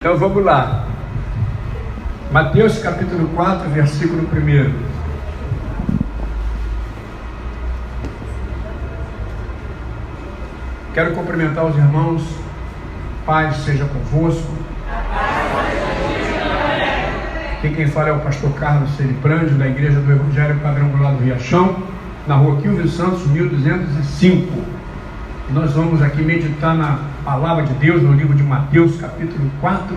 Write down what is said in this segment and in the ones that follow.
Então vamos lá. Mateus capítulo 4, versículo 1. Quero cumprimentar os irmãos. Paz seja convosco. Aqui quem fala é o pastor Carlos Seriprândio, da Igreja do Evangelho Quadrangular do Riachão, na rua Quilvio Santos, 1205. Nós vamos aqui meditar na palavra de Deus, no livro de Mateus, capítulo 4,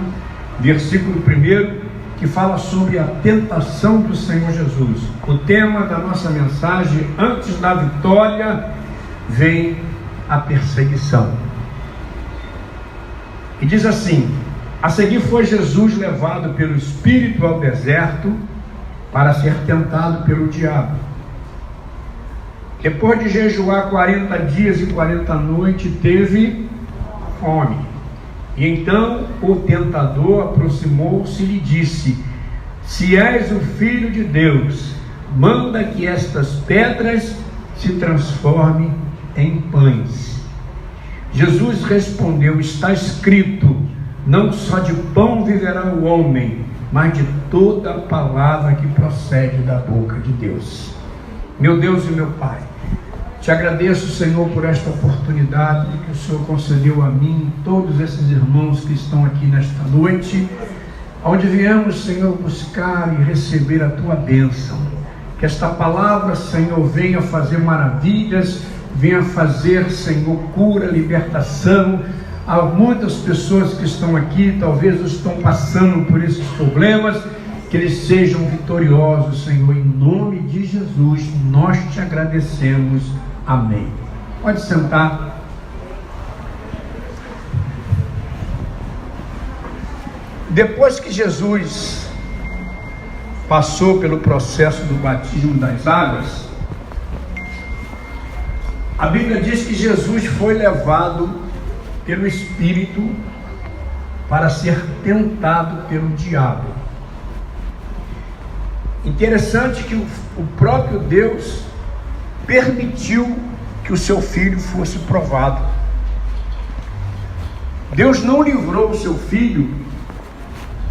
versículo 1, que fala sobre a tentação do Senhor Jesus. O tema da nossa mensagem: antes da vitória vem a perseguição. E diz assim: a seguir foi Jesus levado pelo Espírito ao deserto para ser tentado pelo diabo. Depois de jejuar 40 dias e 40 noites, teve fome. E então o tentador aproximou-se e lhe disse: se és o Filho de Deus, manda que estas pedras se transformem em pães. Jesus respondeu: está escrito, não só de pão viverá o homem, mas de toda a palavra que procede da boca de Deus. Meu Deus e meu Pai, te agradeço, Senhor, por esta oportunidade que o Senhor concedeu a mim e todos esses irmãos que estão aqui nesta noite, onde viemos, Senhor, buscar e receber a Tua bênção. Que esta palavra, Senhor, venha fazer maravilhas, venha fazer, Senhor, cura, libertação. Há muitas pessoas que estão aqui, talvez estão passando por esses problemas, que eles sejam vitoriosos, Senhor, em nome de Jesus, nós te agradecemos. Amém. Pode sentar. Depois que Jesus passou pelo processo do batismo das águas, a Bíblia diz que Jesus foi levado pelo Espírito para ser tentado pelo diabo. Interessante que o próprio Deus permitiu que o seu filho fosse provado. Deus não livrou o seu filho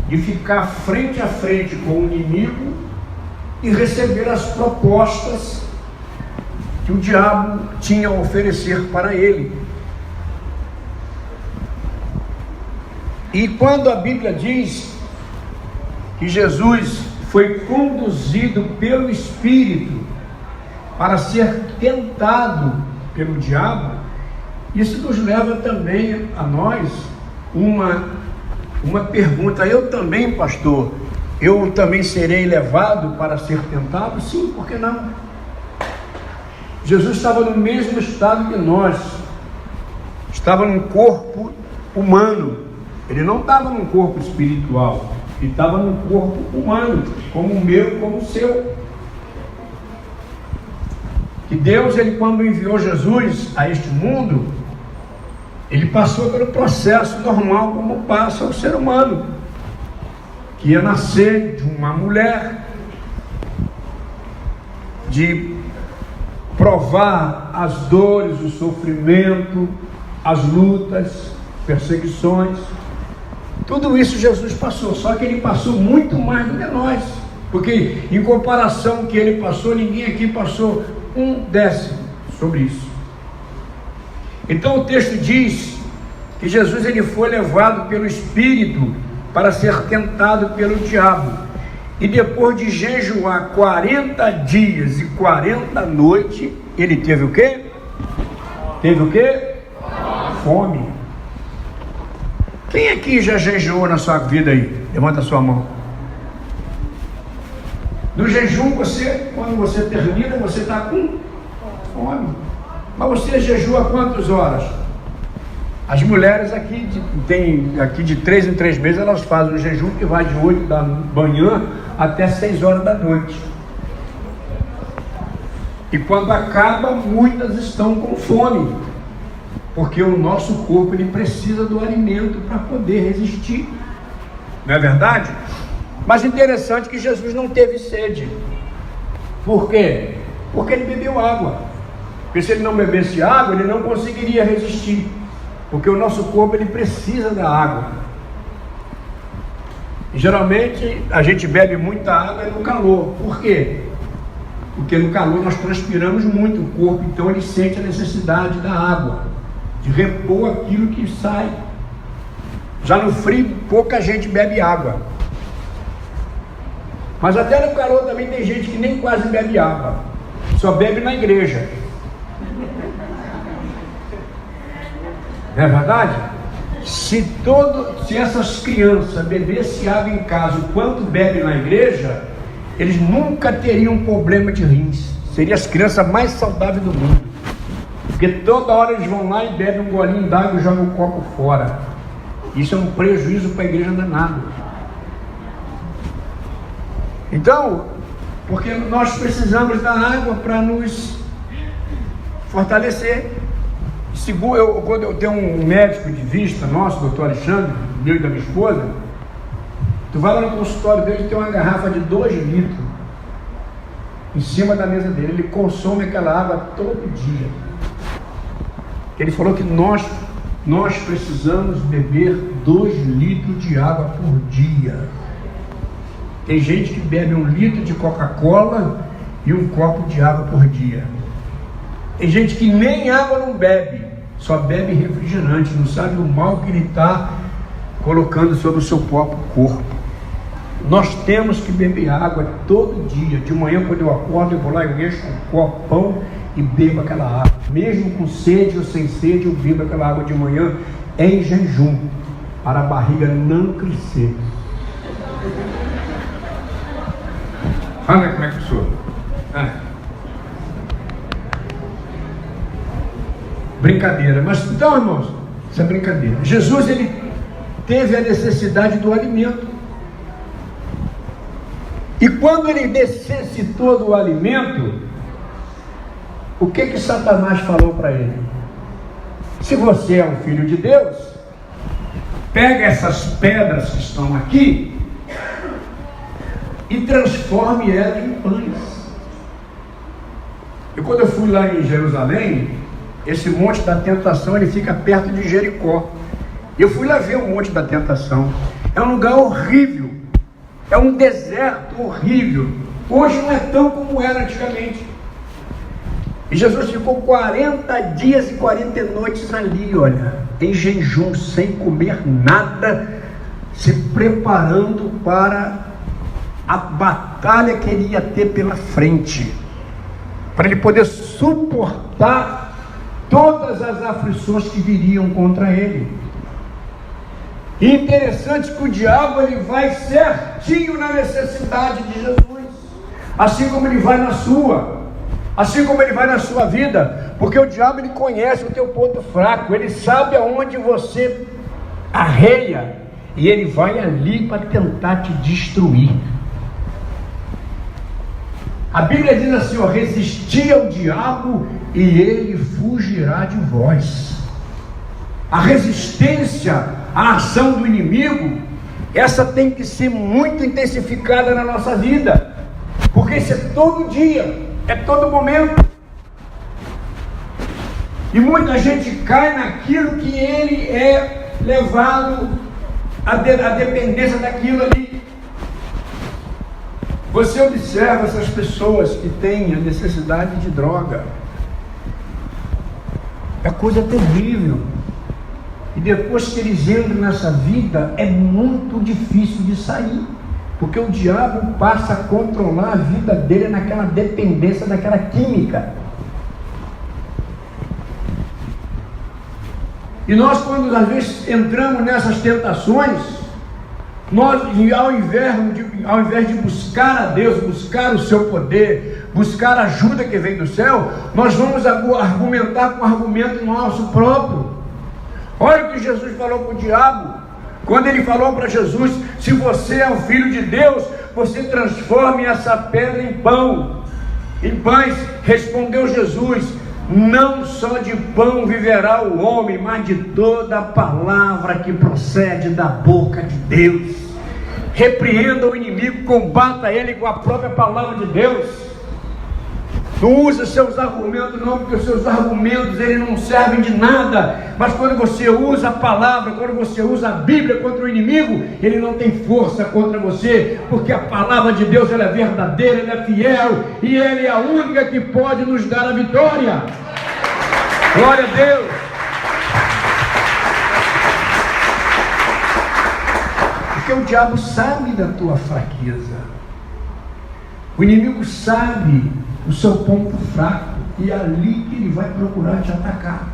de ficar frente a frente com o inimigo e receber as propostas que o diabo tinha a oferecer para ele. E quando a Bíblia diz que Jesus foi conduzido pelo Espírito para ser tentado pelo diabo, isso nos leva também a nós uma pergunta: eu também, pastor, eu também serei levado para ser tentado? Sim, por que não? Jesus estava no mesmo estado que nós, estava num corpo humano, ele não estava num corpo espiritual, ele estava num corpo humano, como o meu, como o seu. Que Deus, ele, quando enviou Jesus a este mundo, ele passou pelo processo normal como passa o ser humano, que ia nascer de uma mulher, de provar as dores, o sofrimento, as lutas, perseguições. Tudo isso Jesus passou, só que ele passou muito mais do que nós, porque em comparação ao que ele passou, ninguém aqui passou 1/10 sobre isso. Então o texto diz que Jesus, ele foi levado pelo Espírito para ser tentado pelo diabo, e depois de jejuar 40 dias e 40 noites, ele teve o quê? Teve o quê? Fome. Quem aqui já jejuou na sua vida aí? Levanta a sua mão. No jejum, quando você termina, você está com fome. Mas você jejua quantas horas? As mulheres aqui, de 3 em 3 meses, elas fazem um jejum que vai de 8 da manhã até 6 horas da noite. E quando acaba, muitas estão com fome, porque o nosso corpo, ele precisa do alimento para poder resistir. Não é verdade? Mas interessante que Jesus não teve sede. Por quê? Porque ele bebeu água. Porque se ele não bebesse água, ele não conseguiria resistir. Porque o nosso corpo, ele precisa da água. Geralmente a gente bebe muita água no calor. Por quê? Porque no calor nós transpiramos muito o corpo, então ele sente a necessidade da água, de repor aquilo que sai. Já no frio, pouca gente bebe água. Mas até no calor também tem gente que nem quase bebe água, só bebe na igreja. Não é verdade? Se essas crianças bebessem água em casa o quanto bebem na igreja, eles nunca teriam problema de rins. Seriam as crianças mais saudáveis do mundo. Porque toda hora eles vão lá e bebem um golinho d'água e jogam o copo fora. Isso é um prejuízo para a igreja danado. Então, porque nós precisamos da água para nos fortalecer. Quando eu tenho um médico de vista nosso, doutor Alexandre, meu e da minha esposa, tu vai lá no consultório dele e tem uma garrafa de 2 litros em cima da mesa dele. Ele consome aquela água todo dia. Ele falou que nós precisamos beber 2 litros de água por dia. Tem gente que bebe 1 litro de Coca-Cola e um copo de água por dia. Tem gente que nem água não bebe, só bebe refrigerante, não sabe o mal que ele está colocando sobre o seu próprio corpo. Nós temos que beber água todo dia. De manhã, quando eu acordo, eu vou lá e encho um copão e bebo aquela água. Mesmo com sede ou sem sede, eu bebo aquela água de manhã em jejum, para a barriga não crescer. Olha como é que eu sou. Brincadeira. Mas então, irmãos, isso é brincadeira. Jesus, ele teve a necessidade do alimento. E quando ele necessitou do alimento, o que Satanás falou para ele? Se você é um filho de Deus, pega essas pedras que estão aqui e transforme elas em pães. E quando eu fui lá em Jerusalém, esse monte da tentação, ele fica perto de Jericó. Eu fui lá ver o monte da tentação. É um lugar horrível. É um deserto horrível. Hoje não é tão como era antigamente. E Jesus ficou 40 dias e 40 noites ali, olha, em jejum, sem comer nada, se preparando para a batalha que ele ia ter pela frente, para ele poder suportar todas as aflições que viriam contra ele. E interessante que o diabo, ele vai certinho na necessidade de Jesus, assim como ele vai na sua, assim como ele vai na sua vida, porque o diabo, ele conhece o teu ponto fraco, ele sabe aonde você arreia, e ele vai ali para tentar te destruir. A Bíblia diz assim, ó, resisti ao diabo e ele fugirá de vós. A resistência à ação do inimigo, essa tem que ser muito intensificada na nossa vida, porque isso é todo dia, é todo momento. E muita gente cai naquilo que ele é levado a dependência daquilo ali. Você observa essas pessoas que têm a necessidade de droga, é coisa terrível. E depois que eles entram nessa vida, é muito difícil de sair, porque o diabo passa a controlar a vida dele naquela dependência daquela química. E nós, quando às vezes entramos nessas tentações, nós, ao invés de buscar a Deus, buscar o seu poder, buscar a ajuda que vem do céu, nós vamos argumentar com o argumento nosso próprio. Olha o que Jesus falou para o diabo, quando ele falou para Jesus, se você é o filho de Deus, você transforme essa pedra em pão, em pães. Respondeu Jesus, não só de pão viverá o homem, mas de toda a palavra que procede da boca de Deus. Repreenda o inimigo, combata ele com a própria palavra de Deus. Não usa seus argumentos não, porque os seus argumentos eles não servem de nada. Mas quando você usa a palavra, quando você usa a Bíblia contra o inimigo, ele não tem força contra você, porque a palavra de Deus ela é verdadeira, ela é fiel, e ela é a única que pode nos dar a vitória. Glória a Deus. Porque o diabo sabe da tua fraqueza. O inimigo sabe o seu ponto fraco, e é ali que ele vai procurar te atacar.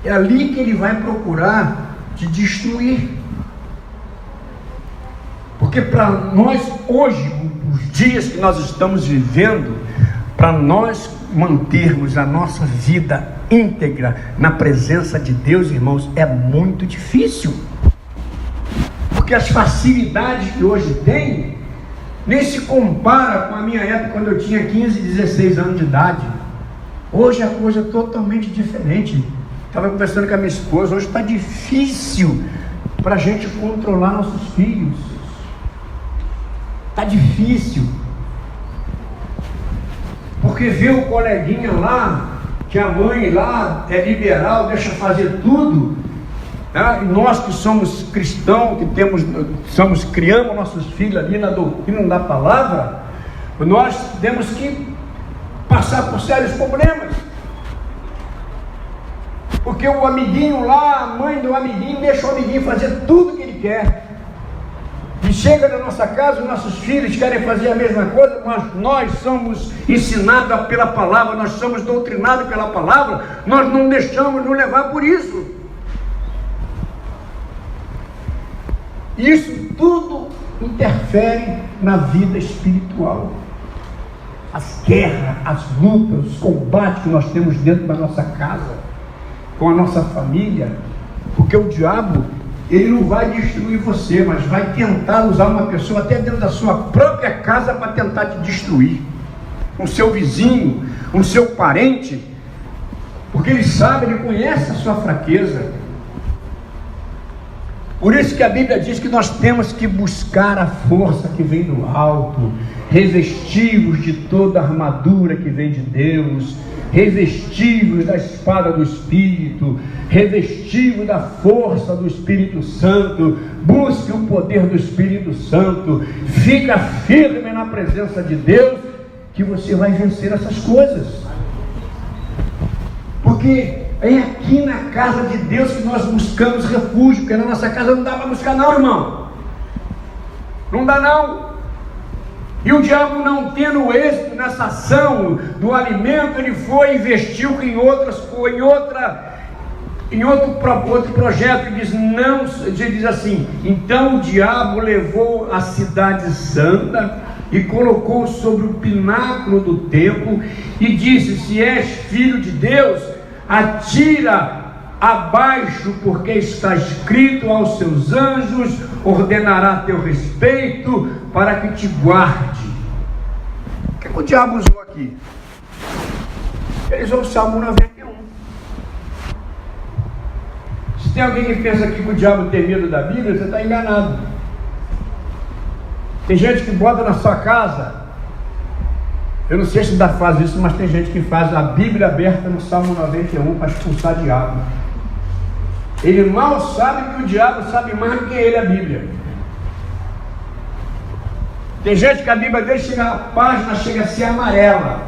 É ali que ele vai procurar te destruir. Porque para nós hoje, os dias que nós estamos vivendo, para nós mantermos a nossa vida íntegra na presença de Deus, irmãos, é muito difícil. Porque as facilidades que hoje tem nem se compara com a minha época, quando eu tinha 15, 16 anos de idade. Hoje a coisa é totalmente diferente. Estava conversando com a minha esposa, hoje está difícil para a gente controlar nossos filhos. Está difícil. Porque vê o coleguinha lá, que a mãe lá é liberal, deixa fazer tudo. E nós que somos cristãos, que criamos nossos filhos ali na doutrina da palavra, nós temos que passar por sérios problemas. Porque o amiguinho lá, a mãe do amiguinho, deixa o amiguinho fazer tudo que ele quer. E chega na nossa casa, os nossos filhos querem fazer a mesma coisa, mas nós somos ensinados pela palavra, nós somos doutrinados pela palavra, nós não deixamos nos levar por isso. Isso tudo interfere na vida espiritual. As guerras, as lutas, os combates que nós temos dentro da nossa casa, com a nossa família, porque o diabo, ele não vai destruir você, mas vai tentar usar uma pessoa até dentro da sua própria casa para tentar te destruir. Um seu vizinho, um seu parente, porque ele sabe, ele conhece a sua fraqueza. Por isso que a Bíblia diz que nós temos que buscar a força que vem do alto, revestivos de toda a armadura que vem de Deus, revestivos da espada do Espírito, revestivos da força do Espírito Santo. Busque o poder do Espírito Santo, fica firme na presença de Deus, que você vai vencer essas coisas. Porque é aqui na casa de Deus que nós buscamos refúgio, porque na nossa casa não dá para buscar não, irmão. Não dá não. E o diabo, não tendo êxito nessa ação do alimento, ele foi e investiu em outro projeto. Ele diz assim: então o diabo levou a cidade santa e colocou sobre o pináculo do templo e disse: se és filho de Deus, atira abaixo, porque está escrito: aos seus anjos ordenará teu respeito para que te guarde. O que o diabo usou aqui? Ele usou o Salmo 91. Se tem alguém que pensa aqui que o diabo tem medo da Bíblia, você está enganado. Tem gente que bota na sua casa, eu não sei se ainda faz isso, mas tem gente que faz a Bíblia aberta no Salmo 91 para expulsar o diabo. Ele mal sabe que o diabo sabe mais do que ele a Bíblia. Tem gente que a Bíblia dele chega, a página chega a ser amarela.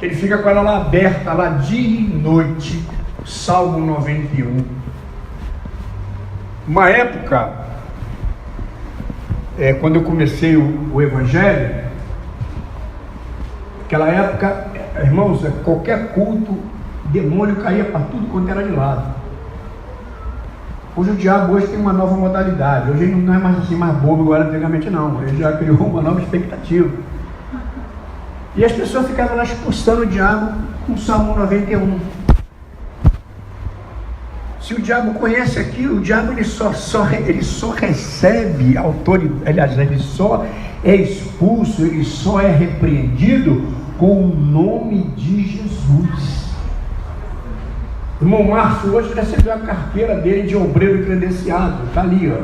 Ele fica com ela lá aberta, lá dia e noite. Salmo 91. Uma época, quando eu comecei o Evangelho, naquela época, irmãos, qualquer culto, demônio caía para tudo quanto era de lado. Hoje o diabo hoje tem uma nova modalidade. Hoje ele não é mais assim, mais bobo igual antigamente não. Ele já criou uma nova expectativa. E as pessoas ficavam lá expulsando o diabo com o Salmo 91. Se o diabo conhece aquilo, o diabo ele só recebe autoridade, aliás, ele só é expulso, ele só é repreendido com o nome de Jesus. O irmão Márcio hoje recebeu a carteira dele de obreiro credenciado, está ali, ó.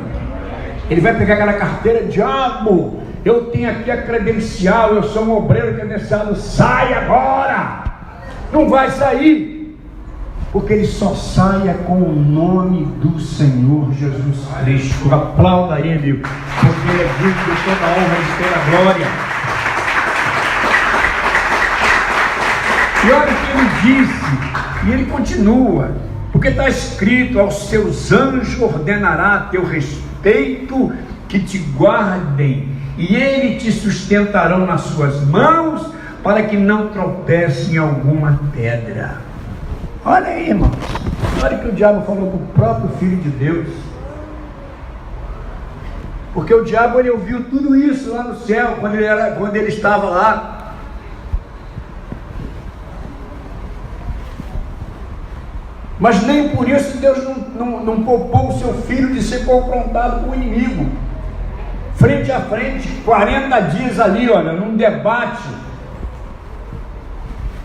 Ele vai pegar aquela carteira, diabo, eu tenho aqui a credencial, eu sou um obreiro credenciado, sai agora! Não vai sair, porque ele só saia com o nome do Senhor Jesus Cristo. Aplauda ele, porque ele é digno de toda a honra e de toda a glória. E olha o que ele disse, e ele continua, porque está escrito: aos seus anjos ordenará a teu respeito que te guardem, e ele te sustentarão nas suas mãos, para que não tropece em alguma pedra. Olha aí, irmãos, olha o que o diabo falou para o próprio Filho de Deus. Porque o diabo, ele ouviu tudo isso lá no céu, quando ele estava lá. Mas nem por isso Deus não poupou o seu filho de ser confrontado com o inimigo, frente a frente, 40 dias ali, olha, num debate.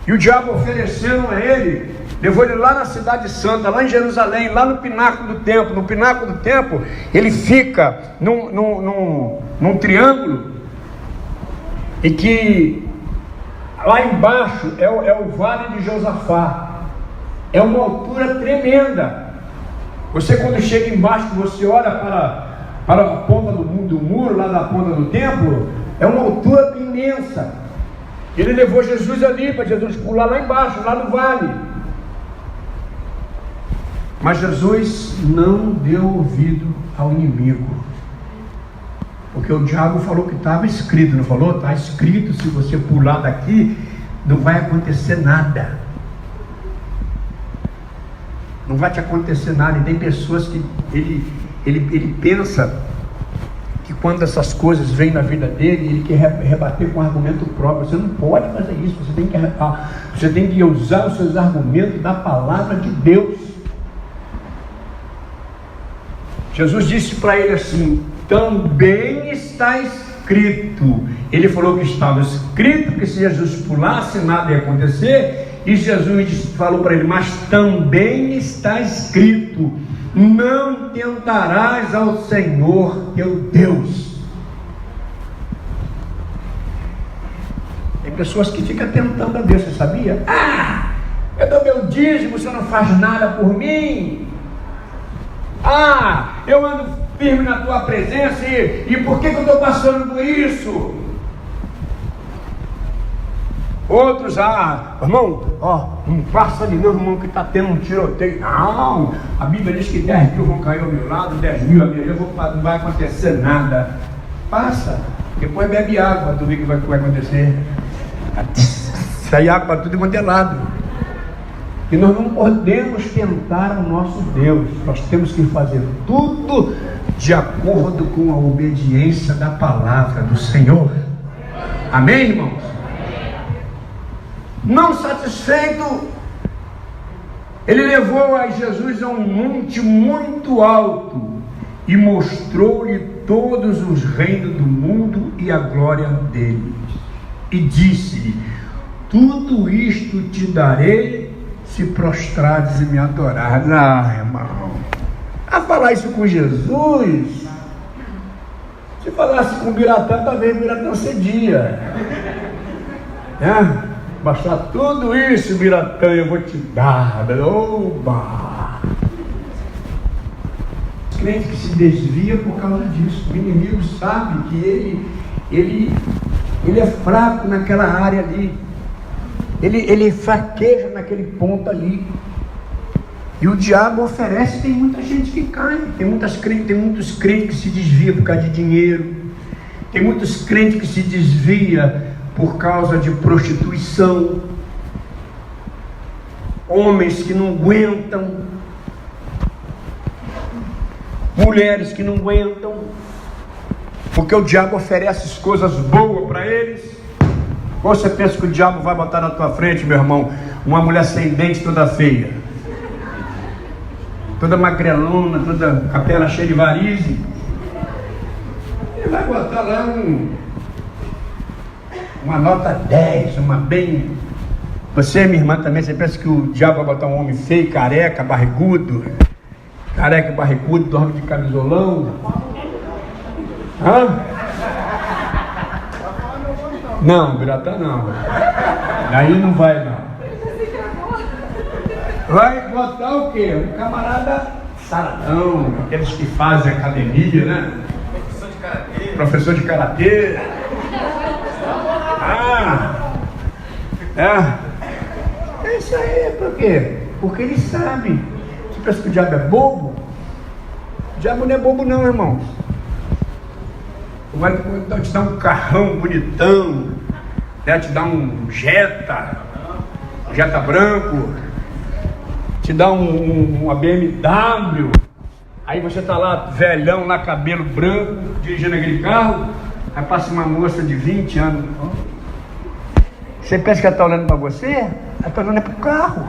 E o diabo oferecendo a ele, levou ele lá na cidade santa, lá em Jerusalém, lá no pináculo do templo. No pináculo do templo, ele fica num triângulo, e que lá embaixo é o vale de Josafá. É uma altura tremenda. Você, quando chega embaixo, você olha para a ponta do muro, lá da ponta do templo, é uma altura imensa. Ele levou Jesus ali, para Jesus pular lá embaixo, lá no vale. Mas Jesus não deu ouvido ao inimigo, porque o diabo falou que estava escrito, não falou? Está escrito, se você pular daqui, não vai acontecer nada. Não vai te acontecer nada. E tem pessoas que ele pensa que quando essas coisas vêm na vida dele, ele quer rebater com argumento próprio. Você não pode fazer isso. Você tem que usar os seus argumentos da palavra de Deus. Jesus disse para ele assim: também está escrito. Ele falou que estava escrito que se Jesus pulasse, nada ia acontecer. E Jesus falou para ele: mas também está escrito: não tentarás ao Senhor teu Deus. Tem pessoas que ficam tentando a Deus, você sabia? Eu dou meu dízimo, você não faz nada por mim. Eu ando firme na tua presença, e por que eu estou passando por isso? Outros, irmão, não passa ali não, irmão, que está tendo um tiroteio. Não, a Bíblia diz que 10 mil vão cair ao meu lado, 10 mil a minha, não vai acontecer nada. Passa, depois bebe água para tu ver o que vai acontecer. Sai água para tudo quanto é lado. E nós não podemos tentar o nosso Deus. Nós temos que fazer tudo de acordo com a obediência da palavra do Senhor. Amém, irmãos? Não satisfeito, ele levou a Jesus a um monte muito alto e mostrou-lhe todos os reinos do mundo e a glória dele. E disse-lhe: tudo isto te darei se prostrares e me adorares. Irmão, a falar isso com Jesus, se falasse com o Biratã, talvez o Biratã cedia. Bastar tudo isso, Biratã, eu vou te dar. Oba! Os crentes que se desviam por causa disso. O inimigo sabe que ele é fraco naquela área ali. Ele fraqueja naquele ponto ali. E o diabo oferece. Tem muita gente que cai. Tem muitos crentes que se desviam por causa de dinheiro. Tem muitos crentes que se desviam por causa de prostituição, homens que não aguentam, mulheres que não aguentam, porque o diabo oferece coisas boas para eles. Ou você pensa que o diabo vai botar na tua frente, meu irmão, uma mulher sem dente toda feia, toda magrelona, toda com a perna cheia de varizes? Ele vai botar lá uma nota 10, uma bem... Você, minha irmã, também, você pensa que o diabo vai botar um homem feio, careca, barrigudo, dorme de camisolão? Não, Biratã não. Aí não vai não. Vai botar o quê? Um camarada saradão, aqueles que fazem academia, né? Professor de karatê. É isso aí, por quê? Porque ele sabe. Você pensa que o diabo é bobo? O diabo não é bobo não, irmãos. Vai te dar um carrão bonitão, né? Te dar um Jetta branco, te dar uma BMW. Aí você tá lá, velhão, lá, cabelo branco, dirigindo aquele carro. Aí passa uma moça de 20 anos. Você pensa que ela está olhando para você? Ela está olhando para o carro.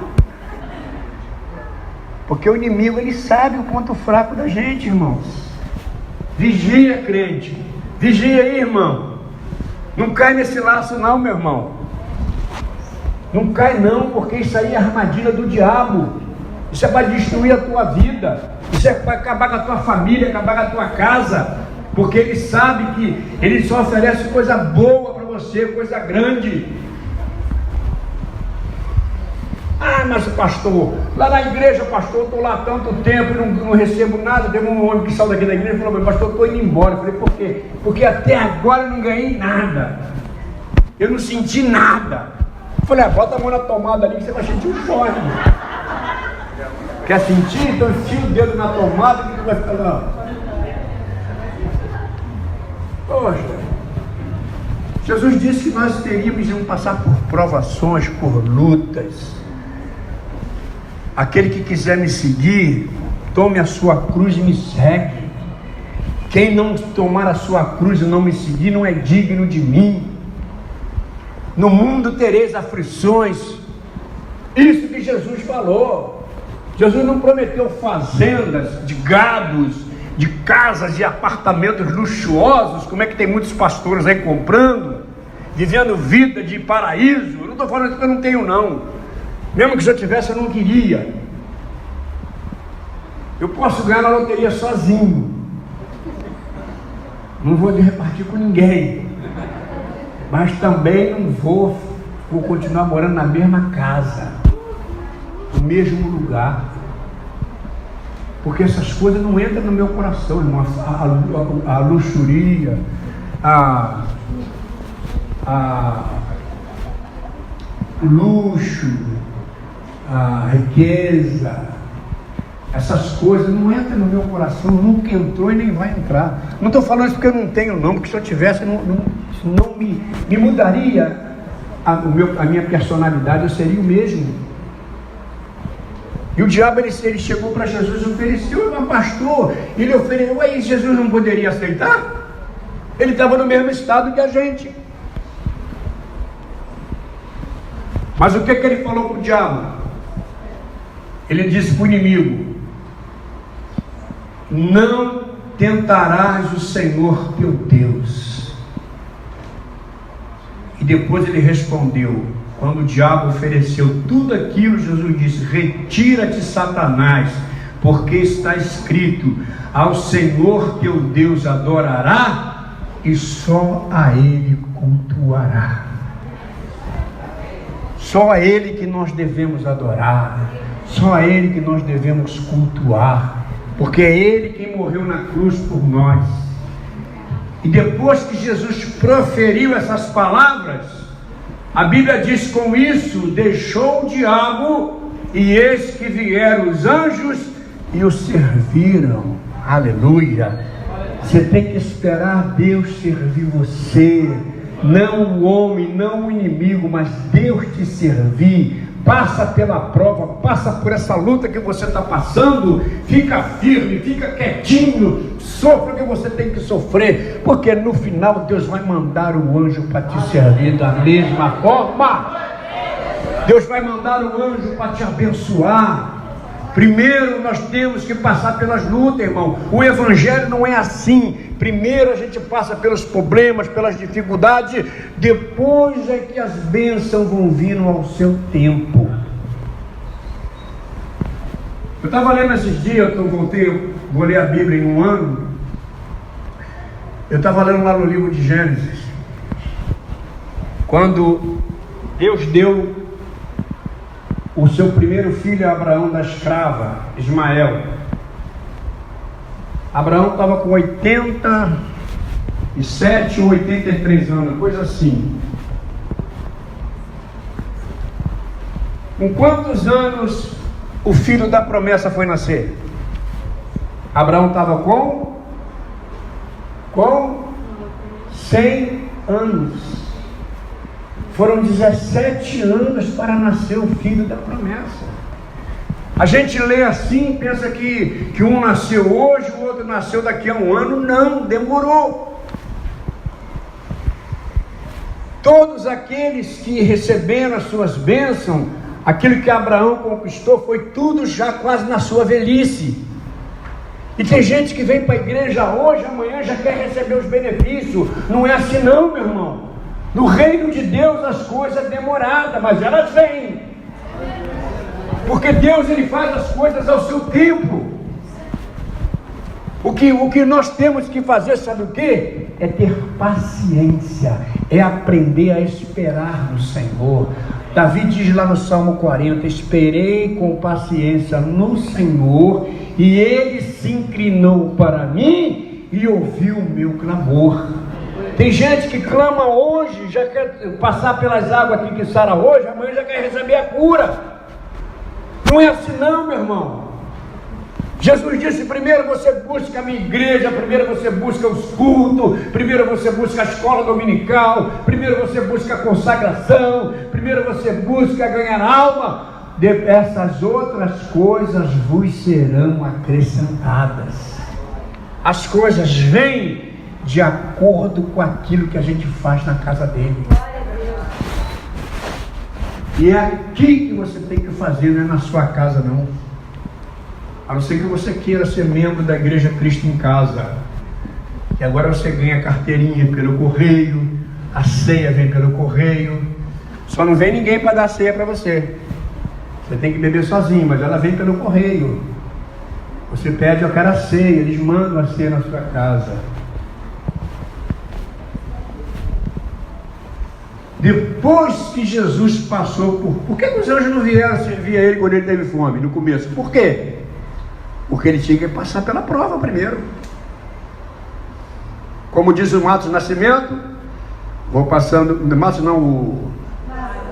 Porque o inimigo, ele sabe o ponto fraco da gente, irmãos. Vigia, crente. Vigia aí, irmão. Não cai nesse laço não, meu irmão. Não cai não, porque isso aí é armadilha do diabo. Isso é para destruir a tua vida. Isso é para acabar com a tua família, acabar com a tua casa. Porque ele sabe que ele só oferece coisa boa para você, coisa grande. Ah, mas pastor, lá na igreja, pastor, estou lá há tanto tempo e não recebo nada. Teve um homem que saiu daqui da igreja e falou: pastor, estou indo embora. Eu falei: por quê? Porque até agora eu não ganhei nada. Eu não senti nada. Eu falei: bota a mão na tomada ali que você vai sentir um choque. Quer sentir? Então enfia o dedo na tomada que vai ficar lá. Poxa, Jesus disse que nós teríamos de passar por provações, por lutas. Aquele que quiser me seguir, tome a sua cruz e me segue. Quem não tomar a sua cruz e não me seguir, não é digno de mim. No mundo tereis aflições. Isso que Jesus falou. Jesus não prometeu fazendas de gados, de casas e apartamentos luxuosos, como é que tem muitos pastores aí comprando, vivendo vida de paraíso. Eu não estou falando que eu não tenho não. Mesmo que se eu tivesse, eu não queria. Eu posso ganhar na loteria sozinho. Não vou repartir com ninguém. Mas também não vou continuar morando na mesma casa, no mesmo lugar. Porque essas coisas não entram no meu coração, irmão. A luxuria, o luxo, a riqueza, essas coisas não entram no meu coração, nunca entrou e nem vai entrar. Não estou falando isso porque eu não tenho não, porque se eu tivesse não me mudaria a minha personalidade, eu seria o mesmo. E o diabo ele chegou para Jesus e ofereceu: mas pastor, ele ofereceu, aí Jesus não poderia aceitar? Ele estava no mesmo estado que a gente. Mas o que ele falou para o diabo? Ele disse para o inimigo: não tentarás o Senhor teu Deus. E depois ele respondeu, quando o diabo ofereceu tudo aquilo, Jesus disse: retira-te, Satanás, porque está escrito: ao Senhor teu Deus adorará e só a Ele cultuará. Só a Ele que nós devemos adorar, só a Ele que nós devemos cultuar, porque é Ele quem morreu na cruz por nós. E depois que Jesus proferiu essas palavras, a Bíblia diz: com isso deixou o diabo, e eis que vieram os anjos e o serviram. Aleluia! Você tem que esperar Deus servir você, não o homem, não o inimigo, mas Deus te servir. Passa pela prova, passa por essa luta que você está passando, fica firme, fica quietinho, sofra o que você tem que sofrer, porque no final Deus vai mandar o anjo para te servir da mesma forma. Deus vai mandar o anjo para te abençoar. Primeiro nós temos que passar pelas lutas, irmão. O evangelho não é assim. Primeiro a gente passa pelos problemas, pelas dificuldades, depois é que as bênçãos vão vindo ao seu tempo. Eu estava lendo esses dias, que eu vou ler a Bíblia em um ano. Eu estava lendo lá no livro de Gênesis. Quando Deus deu o seu primeiro filho a Abraão da escrava, Ismael, Abraão estava com 87 ou 83 anos, coisa assim. Com quantos anos o filho da promessa foi nascer? Abraão estava com 100 anos. Foram 17 anos para nascer o filho da promessa. A gente lê assim, pensa que um nasceu hoje, o outro nasceu daqui a um ano. Não, demorou. Todos aqueles que receberam as suas bênçãos, aquilo que Abraão conquistou, foi tudo já quase na sua velhice. E tem gente que vem para a igreja hoje, amanhã já quer receber os benefícios. Não é assim não, meu irmão. No reino de Deus as coisas demoradas, mas elas vêm. Porque Deus, Ele faz as coisas ao seu tempo. O que nós temos que fazer, sabe o quê? É ter paciência, é aprender a esperar no Senhor. Davi diz lá no Salmo 40, esperei com paciência no Senhor, e Ele se inclinou para mim e ouviu o meu clamor. Tem gente que clama hoje, já quer passar pelas águas aqui que sara hoje, amanhã já quer receber a cura. Não é assim não, meu irmão. Jesus disse, primeiro você busca a minha igreja, primeiro você busca os cultos, primeiro você busca a escola dominical, primeiro você busca a consagração, primeiro você busca ganhar alma. Essas outras coisas vos serão acrescentadas. As coisas vêm de acordo com aquilo que a gente faz na casa dele. E é aqui que você tem que fazer, não é na sua casa não. A não ser que você queira ser membro da Igreja Cristo em Casa, que agora você ganha carteirinha pelo correio, a ceia vem pelo correio, só não vem ninguém para dar ceia para você. Você tem que beber sozinho, mas ela vem pelo correio. Você pede, eu quero a ceia, eles mandam a ceia na sua casa. Depois que Jesus passou por que os anjos não vieram servir a ele quando ele teve fome no começo? Por quê? Porque ele tinha que passar pela prova primeiro. Como diz o Matos Nascimento, vou passando, Matos não, o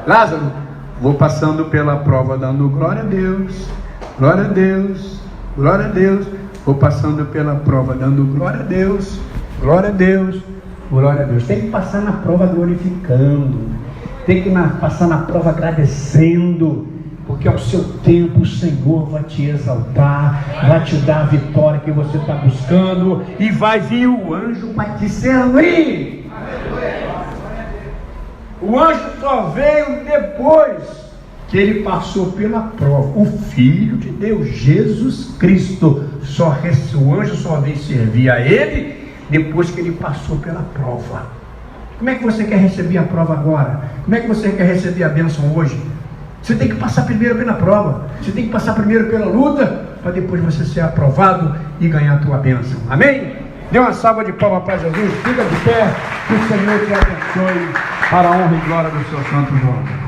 Lázaro, vou passando pela prova dando glória a Deus, glória a Deus, glória a Deus. Vou passando pela prova dando glória a Deus, glória a Deus, glória a Deus. Tem que passar na prova glorificando, tem que passar na prova agradecendo, porque ao seu tempo o Senhor vai te exaltar, vai te dar a vitória que você está buscando, e vai vir o anjo para te servir. O anjo só veio depois que ele passou pela prova. O Filho de Deus, Jesus Cristo, o anjo só veio servir a ele depois que ele passou pela prova. Como é que você quer receber a prova agora? Como é que você quer receber a bênção hoje? Você tem que passar primeiro pela prova, você tem que passar primeiro pela luta, para depois você ser aprovado e ganhar a tua bênção. Amém? Dê uma salva de palmas para Jesus, fica de pé, que o Senhor te abençoe, para a honra e glória do seu santo nome.